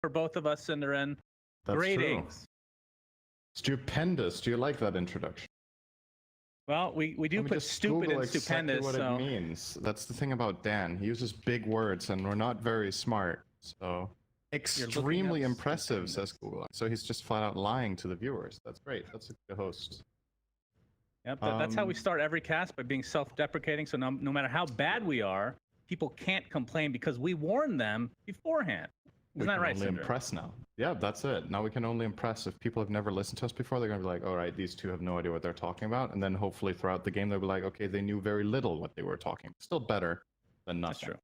for both of us, Cinderin. That's Greetings. True. Stupendous. Do you like that introduction? Well, we do put stupid Google and exactly stupendous. what So it means. That's the thing about Dan. He uses big words, and we're not very smart. So extremely impressive, says Google. So he's just flat out lying to the viewers. That's great. That's a good host. Yep, that's how we start every cast, by being self-deprecating. So no matter how bad we are, people can't complain because we warned them beforehand. Isn't that right, Only Cinder? impress now. Yeah, that's it. Now we can only impress. If people have never listened to us before, they're going to be like, all right, these two have no idea what they're talking about. And then hopefully throughout the game, they'll be like, okay, they knew very little what they were talking about. Still better than nothing. That's true.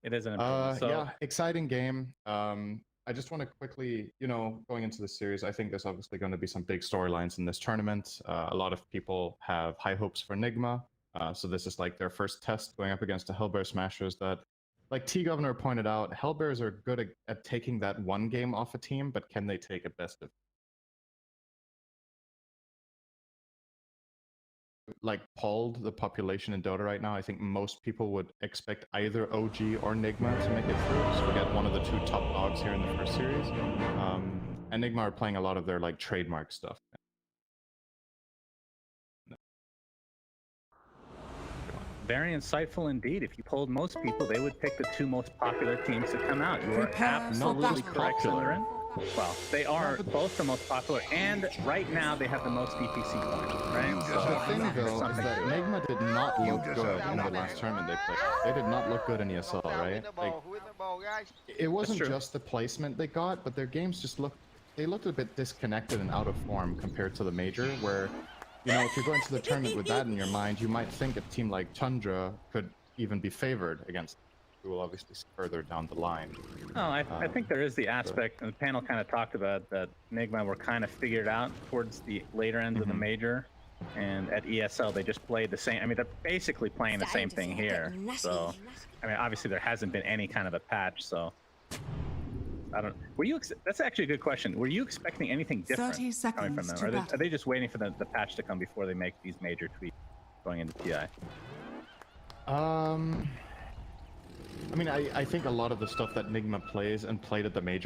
It is an improvement. Yeah, exciting game. I just want to quickly, going into the series, I think there's obviously going to be some big storylines in this tournament. A lot of people have high hopes for Nigma. So this is like their first test going up against the Hellbear Smashers that, like T-Governor pointed out, Hellbears are good at taking that one game off a team, but can they take a best of? Like polled the population in Dota right now, I think most people would expect either OG or Nigma to make it through. So we get one of the two top dogs here in the first series. And Nigma are playing a lot of their like trademark stuff. Very insightful indeed. If you polled most people, they would pick the two most popular teams to come out. You are absolutely correct, Cinderin. Well, they are both the most popular, and right now they have the most DPC points, right? So the thing, though, is that Nigma did not look good in the last tournament they played. They did not look good in ESL, right? Like, it wasn't just the placement they got, but their games just looked a bit disconnected and out of form compared to the major, where, if you're going to the tournament with that in your mind, you might think a team like Tundra could even be favored against them. We will obviously see further down the line. Oh, I think there is the aspect, and the panel kind of talked about that Nigma were kind of figured out towards the later end of the major, and at ESL they just played the same. I mean, they're basically playing the same thing here. So, I mean, obviously there hasn't been any kind of a patch. So, I don't. Were you? That's actually a good question. Were you expecting anything different coming from them, or are they just waiting for the patch to come before they make these major tweaks going into TI? I mean, I think a lot of the stuff that Nigma plays and played at the major